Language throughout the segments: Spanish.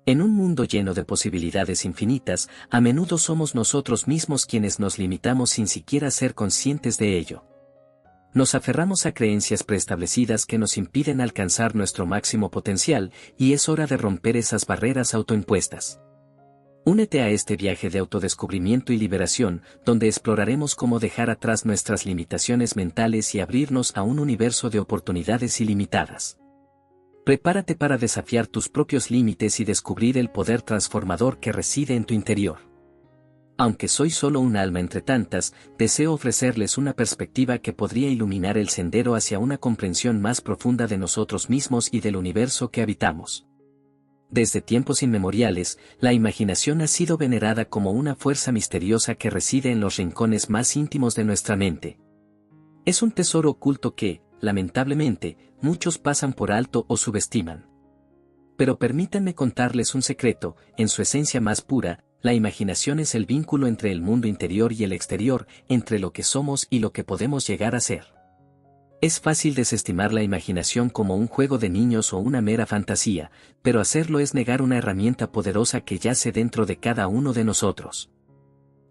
En un mundo lleno de posibilidades infinitas, a menudo somos nosotros mismos quienes nos limitamos sin siquiera ser conscientes de ello. Nos aferramos a creencias preestablecidas que nos impiden alcanzar nuestro máximo potencial, y es hora de romper esas barreras autoimpuestas. Únete a este viaje de autodescubrimiento y liberación, donde exploraremos cómo dejar atrás nuestras limitaciones mentales y abrirnos a un universo de oportunidades ilimitadas. Prepárate para desafiar tus propios límites y descubrir el poder transformador que reside en tu interior. Aunque soy solo un alma entre tantas, deseo ofrecerles una perspectiva que podría iluminar el sendero hacia una comprensión más profunda de nosotros mismos y del universo que habitamos. Desde tiempos inmemoriales, la imaginación ha sido venerada como una fuerza misteriosa que reside en los rincones más íntimos de nuestra mente. Es un tesoro oculto que, lamentablemente, muchos pasan por alto o subestiman. Pero permítanme contarles un secreto: en su esencia más pura, la imaginación es el vínculo entre el mundo interior y el exterior, entre lo que somos y lo que podemos llegar a ser. Es fácil desestimar la imaginación como un juego de niños o una mera fantasía, pero hacerlo es negar una herramienta poderosa que yace dentro de cada uno de nosotros.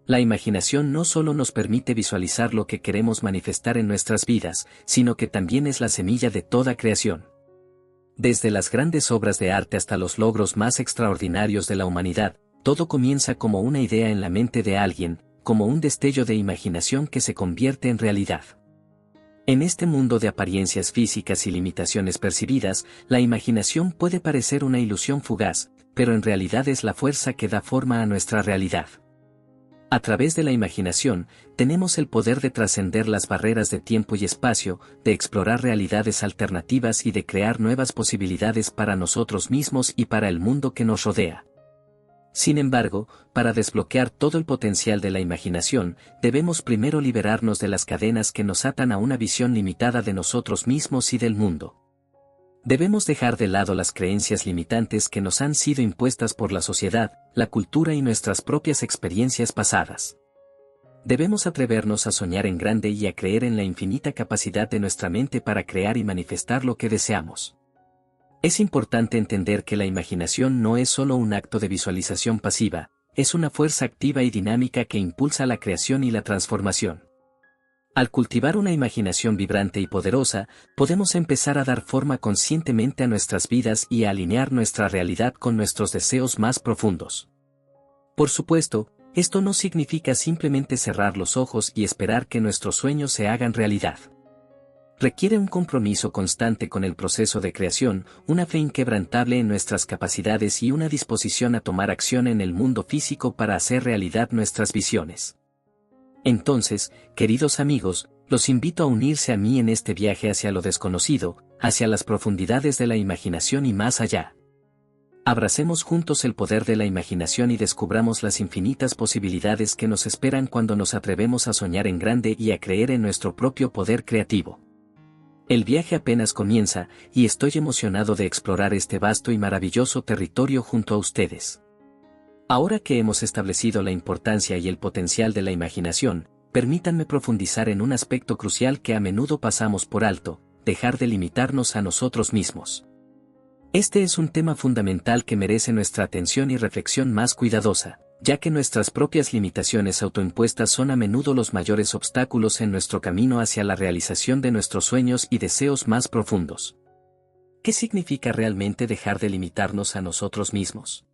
La imaginación no solo nos permite visualizar lo que queremos manifestar en nuestras vidas, sino que también es la semilla de toda creación. Desde las grandes obras de arte hasta los logros más extraordinarios de la humanidad, todo comienza como una idea en la mente de alguien, como un destello de imaginación que se convierte en realidad. En este mundo de apariencias físicas y limitaciones percibidas, la imaginación puede parecer una ilusión fugaz, pero en realidad es la fuerza que da forma a nuestra realidad. A través de la imaginación, tenemos el poder de trascender las barreras de tiempo y espacio, de explorar realidades alternativas y de crear nuevas posibilidades para nosotros mismos y para el mundo que nos rodea. Sin embargo, para desbloquear todo el potencial de la imaginación, debemos primero liberarnos de las cadenas que nos atan a una visión limitada de nosotros mismos y del mundo. Debemos dejar de lado las creencias limitantes que nos han sido impuestas por la sociedad, la cultura y nuestras propias experiencias pasadas. Debemos atrevernos a soñar en grande y a creer en la infinita capacidad de nuestra mente para crear y manifestar lo que deseamos. Es importante entender que la imaginación no es solo un acto de visualización pasiva, es una fuerza activa y dinámica que impulsa la creación y la transformación. Al cultivar una imaginación vibrante y poderosa, podemos empezar a dar forma conscientemente a nuestras vidas y a alinear nuestra realidad con nuestros deseos más profundos. Por supuesto, esto no significa simplemente cerrar los ojos y esperar que nuestros sueños se hagan realidad. Requiere un compromiso constante con el proceso de creación, una fe inquebrantable en nuestras capacidades y una disposición a tomar acción en el mundo físico para hacer realidad nuestras visiones. Entonces, queridos amigos, los invito a unirse a mí en este viaje hacia lo desconocido, hacia las profundidades de la imaginación y más allá. Abracemos juntos el poder de la imaginación y descubramos las infinitas posibilidades que nos esperan cuando nos atrevemos a soñar en grande y a creer en nuestro propio poder creativo. El viaje apenas comienza, y estoy emocionado de explorar este vasto y maravilloso territorio junto a ustedes. Ahora que hemos establecido la importancia y el potencial de la imaginación, permítanme profundizar en un aspecto crucial que a menudo pasamos por alto: dejar de limitarnos a nosotros mismos. Este es un tema fundamental que merece nuestra atención y reflexión más cuidadosa, ya que nuestras propias limitaciones autoimpuestas son a menudo los mayores obstáculos en nuestro camino hacia la realización de nuestros sueños y deseos más profundos. ¿Qué significa realmente dejar de limitarnos a nosotros mismos?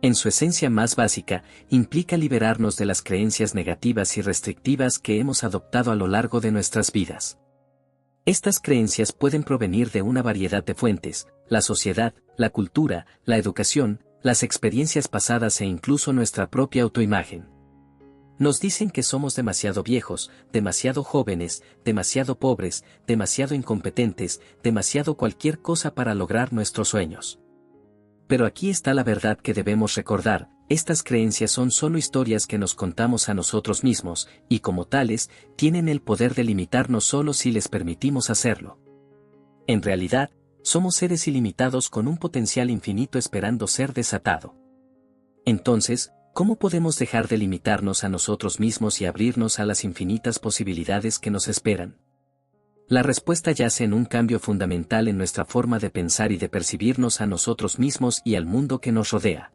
En su esencia más básica, implica liberarnos de las creencias negativas y restrictivas que hemos adoptado a lo largo de nuestras vidas. Estas creencias pueden provenir de una variedad de fuentes: la sociedad, la cultura, la educación, las experiencias pasadas e incluso nuestra propia autoimagen. Nos dicen que somos demasiado viejos, demasiado jóvenes, demasiado pobres, demasiado incompetentes, demasiado cualquier cosa para lograr nuestros sueños. Pero aquí está la verdad que debemos recordar: estas creencias son solo historias que nos contamos a nosotros mismos, y como tales, tienen el poder de limitarnos solo si les permitimos hacerlo. En realidad, somos seres ilimitados con un potencial infinito esperando ser desatado. Entonces, ¿cómo podemos dejar de limitarnos a nosotros mismos y abrirnos a las infinitas posibilidades que nos esperan? La respuesta yace en un cambio fundamental en nuestra forma de pensar y de percibirnos a nosotros mismos y al mundo que nos rodea.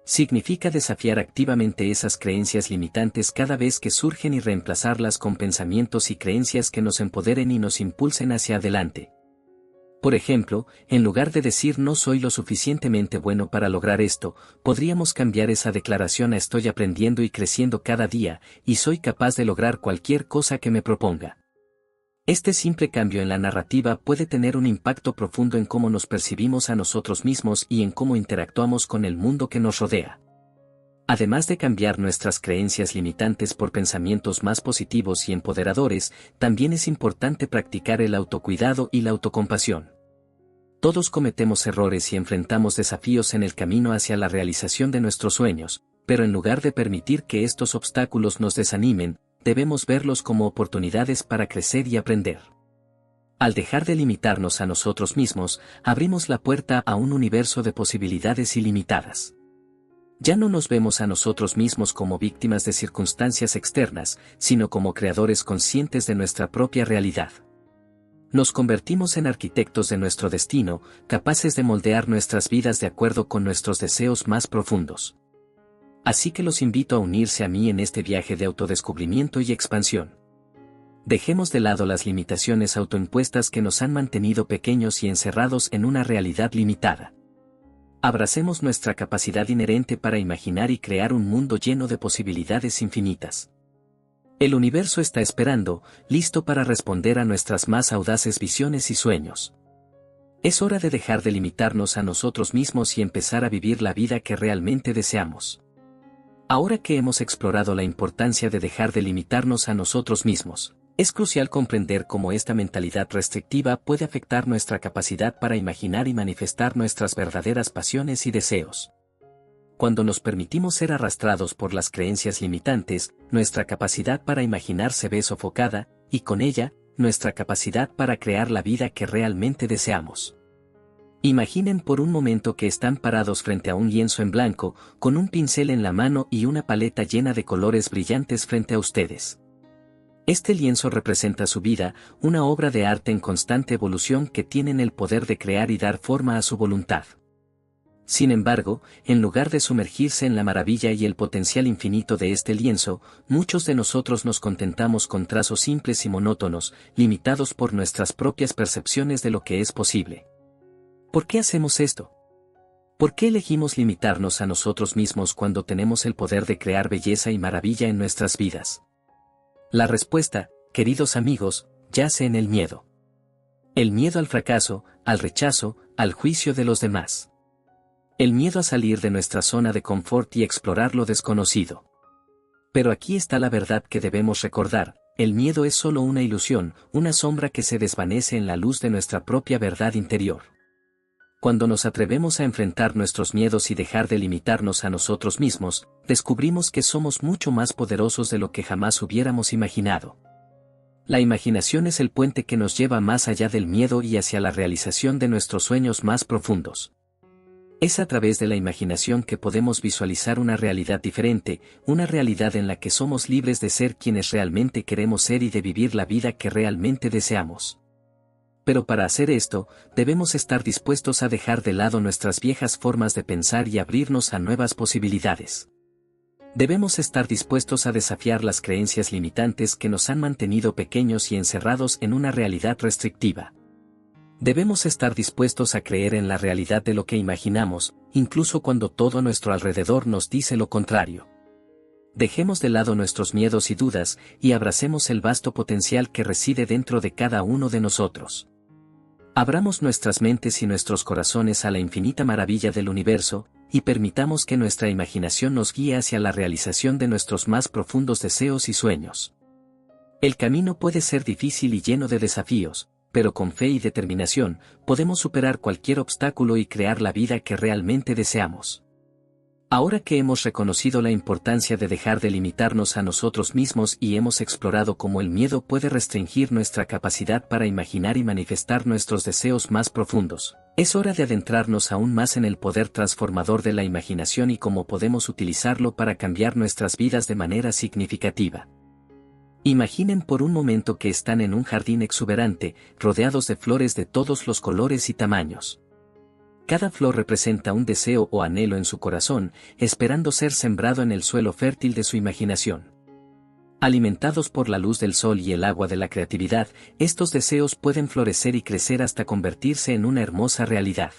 Significa desafiar activamente esas creencias limitantes cada vez que surgen y reemplazarlas con pensamientos y creencias que nos empoderen y nos impulsen hacia adelante. Por ejemplo, en lugar de decir no soy lo suficientemente bueno para lograr esto, podríamos cambiar esa declaración a estoy aprendiendo y creciendo cada día, y soy capaz de lograr cualquier cosa que me proponga. Este simple cambio en la narrativa puede tener un impacto profundo en cómo nos percibimos a nosotros mismos y en cómo interactuamos con el mundo que nos rodea. Además de cambiar nuestras creencias limitantes por pensamientos más positivos y empoderadores, también es importante practicar el autocuidado y la autocompasión. Todos cometemos errores y enfrentamos desafíos en el camino hacia la realización de nuestros sueños, pero en lugar de permitir que estos obstáculos nos desanimen, debemos verlos como oportunidades para crecer y aprender. Al dejar de limitarnos a nosotros mismos, abrimos la puerta a un universo de posibilidades ilimitadas. Ya no nos vemos a nosotros mismos como víctimas de circunstancias externas, sino como creadores conscientes de nuestra propia realidad. Nos convertimos en arquitectos de nuestro destino, capaces de moldear nuestras vidas de acuerdo con nuestros deseos más profundos. Así que los invito a unirse a mí en este viaje de autodescubrimiento y expansión. Dejemos de lado las limitaciones autoimpuestas que nos han mantenido pequeños y encerrados en una realidad limitada. Abracemos nuestra capacidad inherente para imaginar y crear un mundo lleno de posibilidades infinitas. El universo está esperando, listo para responder a nuestras más audaces visiones y sueños. Es hora de dejar de limitarnos a nosotros mismos y empezar a vivir la vida que realmente deseamos. Ahora que hemos explorado la importancia de dejar de limitarnos a nosotros mismos, es crucial comprender cómo esta mentalidad restrictiva puede afectar nuestra capacidad para imaginar y manifestar nuestras verdaderas pasiones y deseos. Cuando nos permitimos ser arrastrados por las creencias limitantes, nuestra capacidad para imaginar se ve sofocada, y con ella, nuestra capacidad para crear la vida que realmente deseamos. Imaginen por un momento que están parados frente a un lienzo en blanco, con un pincel en la mano y una paleta llena de colores brillantes frente a ustedes. Este lienzo representa su vida, una obra de arte en constante evolución que tienen el poder de crear y dar forma a su voluntad. Sin embargo, en lugar de sumergirse en la maravilla y el potencial infinito de este lienzo, muchos de nosotros nos contentamos con trazos simples y monótonos, limitados por nuestras propias percepciones de lo que es posible. ¿Por qué hacemos esto? ¿Por qué elegimos limitarnos a nosotros mismos cuando tenemos el poder de crear belleza y maravilla en nuestras vidas? La respuesta, queridos amigos, yace en el miedo. El miedo al fracaso, al rechazo, al juicio de los demás. El miedo a salir de nuestra zona de confort y explorar lo desconocido. Pero aquí está la verdad que debemos recordar, el miedo es solo una ilusión, una sombra que se desvanece en la luz de nuestra propia verdad interior. Cuando nos atrevemos a enfrentar nuestros miedos y dejar de limitarnos a nosotros mismos, descubrimos que somos mucho más poderosos de lo que jamás hubiéramos imaginado. La imaginación es el puente que nos lleva más allá del miedo y hacia la realización de nuestros sueños más profundos. Es a través de la imaginación que podemos visualizar una realidad diferente, una realidad en la que somos libres de ser quienes realmente queremos ser y de vivir la vida que realmente deseamos. Pero para hacer esto, debemos estar dispuestos a dejar de lado nuestras viejas formas de pensar y abrirnos a nuevas posibilidades. Debemos estar dispuestos a desafiar las creencias limitantes que nos han mantenido pequeños y encerrados en una realidad restrictiva. Debemos estar dispuestos a creer en la realidad de lo que imaginamos, incluso cuando todo a nuestro alrededor nos dice lo contrario. Dejemos de lado nuestros miedos y dudas, y abracemos el vasto potencial que reside dentro de cada uno de nosotros. Abramos nuestras mentes y nuestros corazones a la infinita maravilla del universo, y permitamos que nuestra imaginación nos guíe hacia la realización de nuestros más profundos deseos y sueños. El camino puede ser difícil y lleno de desafíos, pero con fe y determinación, podemos superar cualquier obstáculo y crear la vida que realmente deseamos. Ahora que hemos reconocido la importancia de dejar de limitarnos a nosotros mismos y hemos explorado cómo el miedo puede restringir nuestra capacidad para imaginar y manifestar nuestros deseos más profundos, es hora de adentrarnos aún más en el poder transformador de la imaginación y cómo podemos utilizarlo para cambiar nuestras vidas de manera significativa. Imaginen por un momento que están en un jardín exuberante, rodeados de flores de todos los colores y tamaños. Cada flor representa un deseo o anhelo en su corazón, esperando ser sembrado en el suelo fértil de su imaginación. Alimentados por la luz del sol y el agua de la creatividad, estos deseos pueden florecer y crecer hasta convertirse en una hermosa realidad.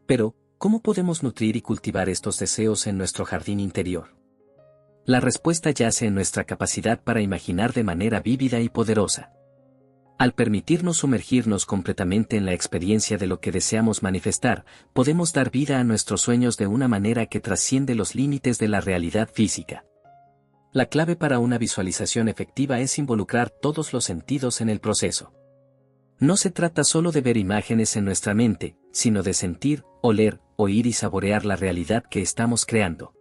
Pero, ¿cómo podemos nutrir y cultivar estos deseos en nuestro jardín interior? La respuesta yace en nuestra capacidad para imaginar de manera vívida y poderosa. Al permitirnos sumergirnos completamente en la experiencia de lo que deseamos manifestar, podemos dar vida a nuestros sueños de una manera que trasciende los límites de la realidad física. La clave para una visualización efectiva es involucrar todos los sentidos en el proceso. No se trata solo de ver imágenes en nuestra mente, sino de sentir, oler, oír y saborear la realidad que estamos creando.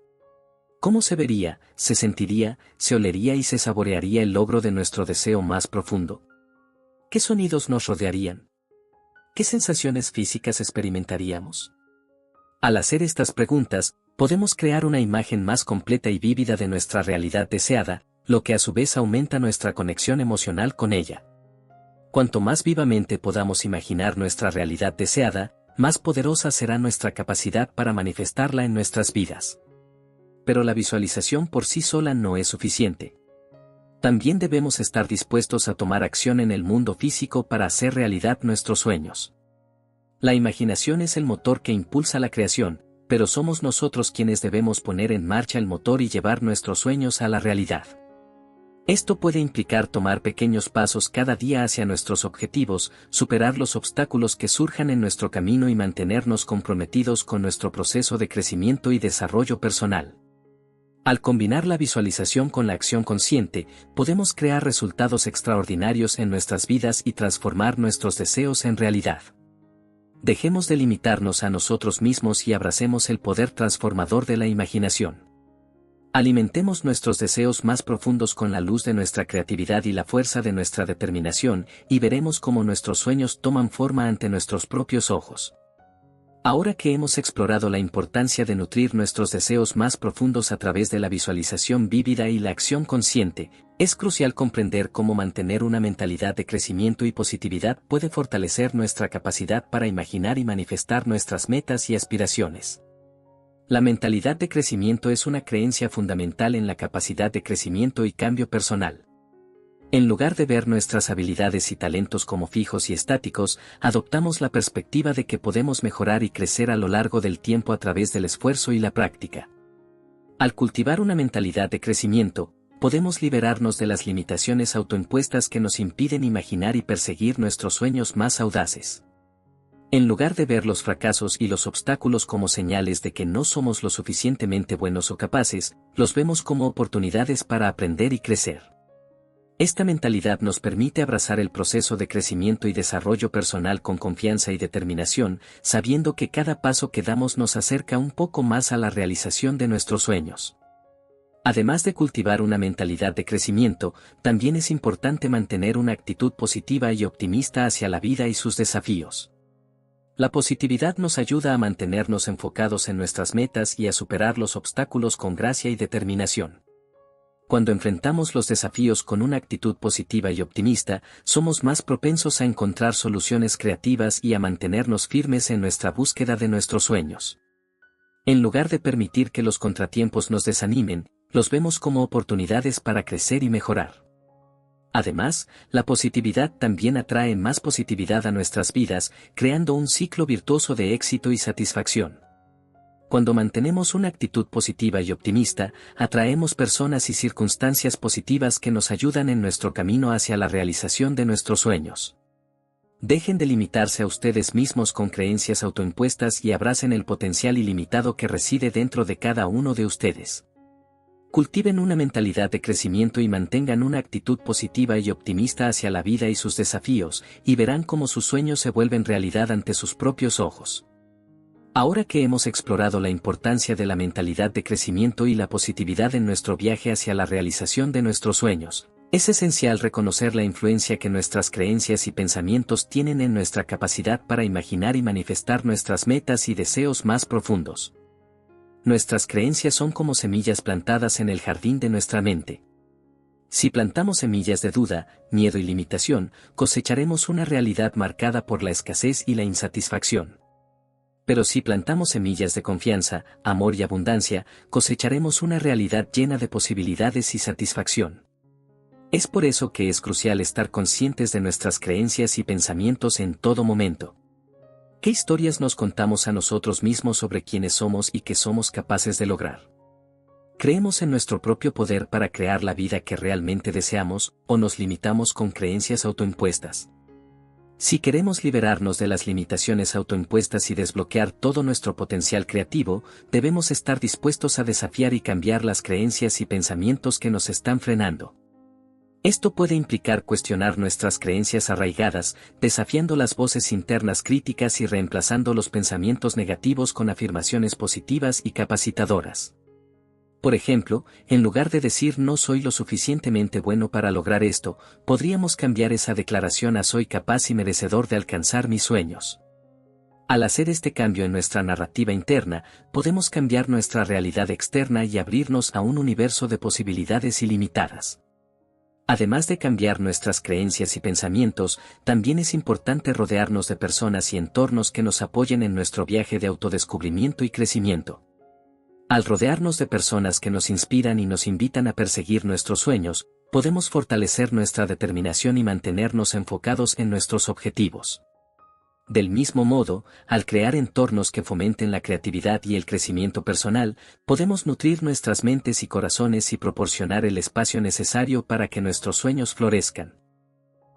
¿Cómo se vería, se sentiría, se olería y se saborearía el logro de nuestro deseo más profundo? ¿Qué sonidos nos rodearían? ¿Qué sensaciones físicas experimentaríamos? Al hacer estas preguntas, podemos crear una imagen más completa y vívida de nuestra realidad deseada, lo que a su vez aumenta nuestra conexión emocional con ella. Cuanto más vivamente podamos imaginar nuestra realidad deseada, más poderosa será nuestra capacidad para manifestarla en nuestras vidas. Pero la visualización por sí sola no es suficiente. También debemos estar dispuestos a tomar acción en el mundo físico para hacer realidad nuestros sueños. La imaginación es el motor que impulsa la creación, pero somos nosotros quienes debemos poner en marcha el motor y llevar nuestros sueños a la realidad. Esto puede implicar tomar pequeños pasos cada día hacia nuestros objetivos, superar los obstáculos que surjan en nuestro camino y mantenernos comprometidos con nuestro proceso de crecimiento y desarrollo personal. Al combinar la visualización con la acción consciente, podemos crear resultados extraordinarios en nuestras vidas y transformar nuestros deseos en realidad. Dejemos de limitarnos a nosotros mismos y abracemos el poder transformador de la imaginación. Alimentemos nuestros deseos más profundos con la luz de nuestra creatividad y la fuerza de nuestra determinación, y veremos cómo nuestros sueños toman forma ante nuestros propios ojos. Ahora que hemos explorado la importancia de nutrir nuestros deseos más profundos a través de la visualización vívida y la acción consciente, es crucial comprender cómo mantener una mentalidad de crecimiento y positividad puede fortalecer nuestra capacidad para imaginar y manifestar nuestras metas y aspiraciones. La mentalidad de crecimiento es una creencia fundamental en la capacidad de crecimiento y cambio personal. En lugar de ver nuestras habilidades y talentos como fijos y estáticos, adoptamos la perspectiva de que podemos mejorar y crecer a lo largo del tiempo a través del esfuerzo y la práctica. Al cultivar una mentalidad de crecimiento, podemos liberarnos de las limitaciones autoimpuestas que nos impiden imaginar y perseguir nuestros sueños más audaces. En lugar de ver los fracasos y los obstáculos como señales de que no somos lo suficientemente buenos o capaces, los vemos como oportunidades para aprender y crecer. Esta mentalidad nos permite abrazar el proceso de crecimiento y desarrollo personal con confianza y determinación, sabiendo que cada paso que damos nos acerca un poco más a la realización de nuestros sueños. Además de cultivar una mentalidad de crecimiento, también es importante mantener una actitud positiva y optimista hacia la vida y sus desafíos. La positividad nos ayuda a mantenernos enfocados en nuestras metas y a superar los obstáculos con gracia y determinación. Cuando enfrentamos los desafíos con una actitud positiva y optimista, somos más propensos a encontrar soluciones creativas y a mantenernos firmes en nuestra búsqueda de nuestros sueños. En lugar de permitir que los contratiempos nos desanimen, los vemos como oportunidades para crecer y mejorar. Además, la positividad también atrae más positividad a nuestras vidas, creando un ciclo virtuoso de éxito y satisfacción. Cuando mantenemos una actitud positiva y optimista, atraemos personas y circunstancias positivas que nos ayudan en nuestro camino hacia la realización de nuestros sueños. Dejen de limitarse a ustedes mismos con creencias autoimpuestas y abracen el potencial ilimitado que reside dentro de cada uno de ustedes. Cultiven una mentalidad de crecimiento y mantengan una actitud positiva y optimista hacia la vida y sus desafíos, y verán cómo sus sueños se vuelven realidad ante sus propios ojos. Ahora que hemos explorado la importancia de la mentalidad de crecimiento y la positividad en nuestro viaje hacia la realización de nuestros sueños, es esencial reconocer la influencia que nuestras creencias y pensamientos tienen en nuestra capacidad para imaginar y manifestar nuestras metas y deseos más profundos. Nuestras creencias son como semillas plantadas en el jardín de nuestra mente. Si plantamos semillas de duda, miedo y limitación, cosecharemos una realidad marcada por la escasez y la insatisfacción. Pero si plantamos semillas de confianza, amor y abundancia, cosecharemos una realidad llena de posibilidades y satisfacción. Es por eso que es crucial estar conscientes de nuestras creencias y pensamientos en todo momento. ¿Qué historias nos contamos a nosotros mismos sobre quiénes somos y qué somos capaces de lograr? ¿Creemos en nuestro propio poder para crear la vida que realmente deseamos, o nos limitamos con creencias autoimpuestas? Si queremos liberarnos de las limitaciones autoimpuestas y desbloquear todo nuestro potencial creativo, debemos estar dispuestos a desafiar y cambiar las creencias y pensamientos que nos están frenando. Esto puede implicar cuestionar nuestras creencias arraigadas, desafiando las voces internas críticas y reemplazando los pensamientos negativos con afirmaciones positivas y capacitadoras. Por ejemplo, en lugar de decir no soy lo suficientemente bueno para lograr esto, podríamos cambiar esa declaración a soy capaz y merecedor de alcanzar mis sueños. Al hacer este cambio en nuestra narrativa interna, podemos cambiar nuestra realidad externa y abrirnos a un universo de posibilidades ilimitadas. Además de cambiar nuestras creencias y pensamientos, también es importante rodearnos de personas y entornos que nos apoyen en nuestro viaje de autodescubrimiento y crecimiento. Al rodearnos de personas que nos inspiran y nos invitan a perseguir nuestros sueños, podemos fortalecer nuestra determinación y mantenernos enfocados en nuestros objetivos. Del mismo modo, al crear entornos que fomenten la creatividad y el crecimiento personal, podemos nutrir nuestras mentes y corazones y proporcionar el espacio necesario para que nuestros sueños florezcan.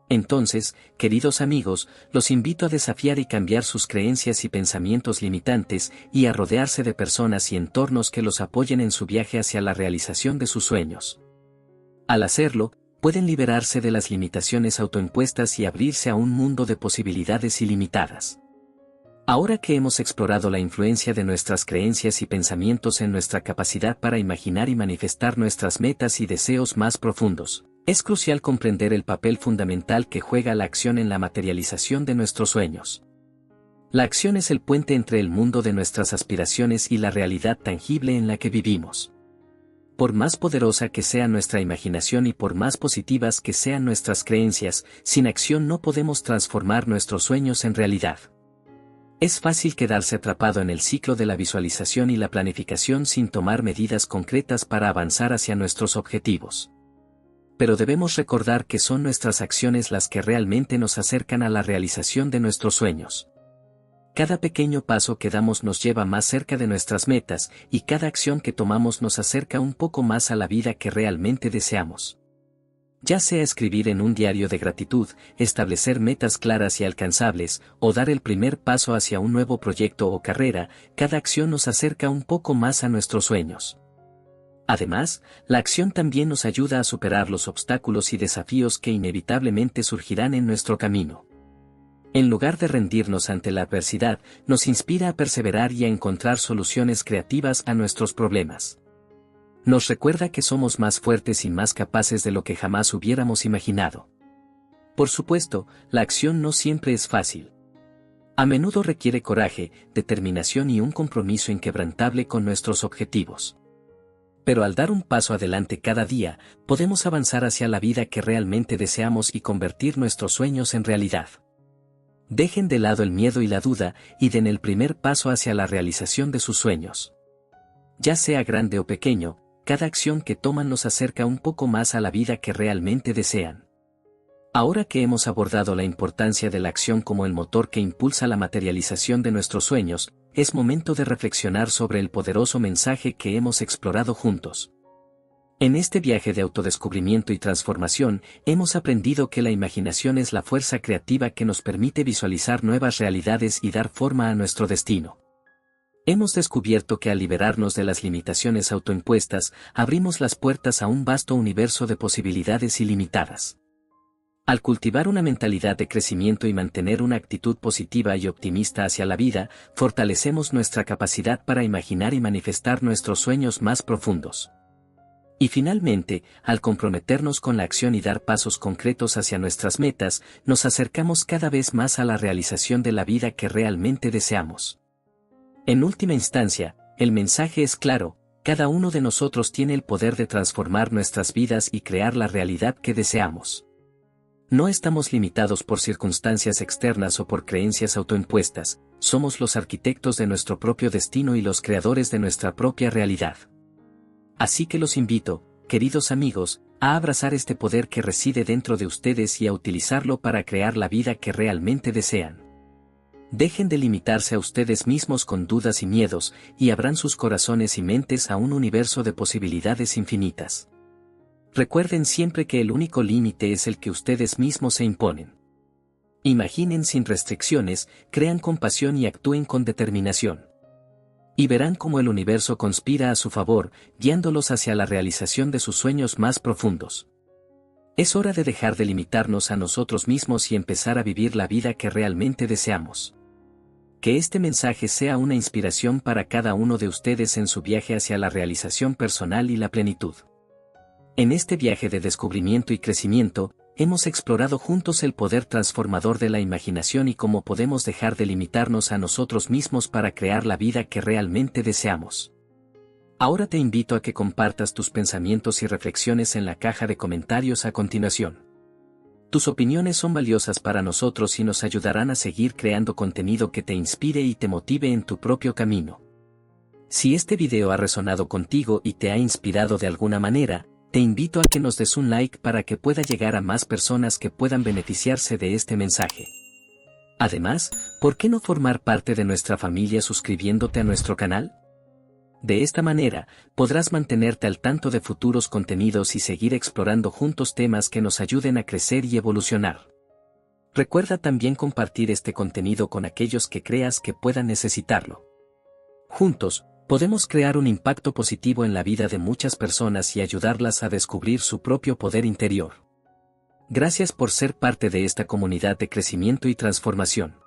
Entonces, queridos amigos, los invito a desafiar y cambiar sus creencias y pensamientos limitantes y a rodearse de personas y entornos que los apoyen en su viaje hacia la realización de sus sueños. Al hacerlo, pueden liberarse de las limitaciones autoimpuestas y abrirse a un mundo de posibilidades ilimitadas. Ahora que hemos explorado la influencia de nuestras creencias y pensamientos en nuestra capacidad para imaginar y manifestar nuestras metas y deseos más profundos, es crucial comprender el papel fundamental que juega la acción en la materialización de nuestros sueños. La acción es el puente entre el mundo de nuestras aspiraciones y la realidad tangible en la que vivimos. Por más poderosa que sea nuestra imaginación y por más positivas que sean nuestras creencias, sin acción no podemos transformar nuestros sueños en realidad. Es fácil quedarse atrapado en el ciclo de la visualización y la planificación sin tomar medidas concretas para avanzar hacia nuestros objetivos. Pero debemos recordar que son nuestras acciones las que realmente nos acercan a la realización de nuestros sueños. Cada pequeño paso que damos nos lleva más cerca de nuestras metas, y cada acción que tomamos nos acerca un poco más a la vida que realmente deseamos. Ya sea escribir en un diario de gratitud, establecer metas claras y alcanzables, o dar el primer paso hacia un nuevo proyecto o carrera, cada acción nos acerca un poco más a nuestros sueños. Además, la acción también nos ayuda a superar los obstáculos y desafíos que inevitablemente surgirán en nuestro camino. En lugar de rendirnos ante la adversidad, nos inspira a perseverar y a encontrar soluciones creativas a nuestros problemas. Nos recuerda que somos más fuertes y más capaces de lo que jamás hubiéramos imaginado. Por supuesto, la acción no siempre es fácil. A menudo requiere coraje, determinación y un compromiso inquebrantable con nuestros objetivos. Pero al dar un paso adelante cada día, podemos avanzar hacia la vida que realmente deseamos y convertir nuestros sueños en realidad. Dejen de lado el miedo y la duda y den el primer paso hacia la realización de sus sueños. Ya sea grande o pequeño, cada acción que toman nos acerca un poco más a la vida que realmente desean. Ahora que hemos abordado la importancia de la acción como el motor que impulsa la materialización de nuestros sueños, es momento de reflexionar sobre el poderoso mensaje que hemos explorado juntos. En este viaje de autodescubrimiento y transformación, hemos aprendido que la imaginación es la fuerza creativa que nos permite visualizar nuevas realidades y dar forma a nuestro destino. Hemos descubierto que al liberarnos de las limitaciones autoimpuestas, abrimos las puertas a un vasto universo de posibilidades ilimitadas. Al cultivar una mentalidad de crecimiento y mantener una actitud positiva y optimista hacia la vida, fortalecemos nuestra capacidad para imaginar y manifestar nuestros sueños más profundos. Y finalmente, al comprometernos con la acción y dar pasos concretos hacia nuestras metas, nos acercamos cada vez más a la realización de la vida que realmente deseamos. En última instancia, el mensaje es claro: cada uno de nosotros tiene el poder de transformar nuestras vidas y crear la realidad que deseamos. No estamos limitados por circunstancias externas o por creencias autoimpuestas, somos los arquitectos de nuestro propio destino y los creadores de nuestra propia realidad. Así que los invito, queridos amigos, a abrazar este poder que reside dentro de ustedes y a utilizarlo para crear la vida que realmente desean. Dejen de limitarse a ustedes mismos con dudas y miedos, y abran sus corazones y mentes a un universo de posibilidades infinitas. Recuerden siempre que el único límite es el que ustedes mismos se imponen. Imaginen sin restricciones, crean con pasión y actúen con determinación. Y verán cómo el universo conspira a su favor, guiándolos hacia la realización de sus sueños más profundos. Es hora de dejar de limitarnos a nosotros mismos y empezar a vivir la vida que realmente deseamos. Que este mensaje sea una inspiración para cada uno de ustedes en su viaje hacia la realización personal y la plenitud. En este viaje de descubrimiento y crecimiento, hemos explorado juntos el poder transformador de la imaginación y cómo podemos dejar de limitarnos a nosotros mismos para crear la vida que realmente deseamos. Ahora te invito a que compartas tus pensamientos y reflexiones en la caja de comentarios a continuación. Tus opiniones son valiosas para nosotros y nos ayudarán a seguir creando contenido que te inspire y te motive en tu propio camino. Si este video ha resonado contigo y te ha inspirado de alguna manera, te invito a que nos des un like para que pueda llegar a más personas que puedan beneficiarse de este mensaje. Además, ¿por qué no formar parte de nuestra familia suscribiéndote a nuestro canal? De esta manera, podrás mantenerte al tanto de futuros contenidos y seguir explorando juntos temas que nos ayuden a crecer y evolucionar. Recuerda también compartir este contenido con aquellos que creas que puedan necesitarlo. Juntos, podemos crear un impacto positivo en la vida de muchas personas y ayudarlas a descubrir su propio poder interior. Gracias por ser parte de esta comunidad de crecimiento y transformación.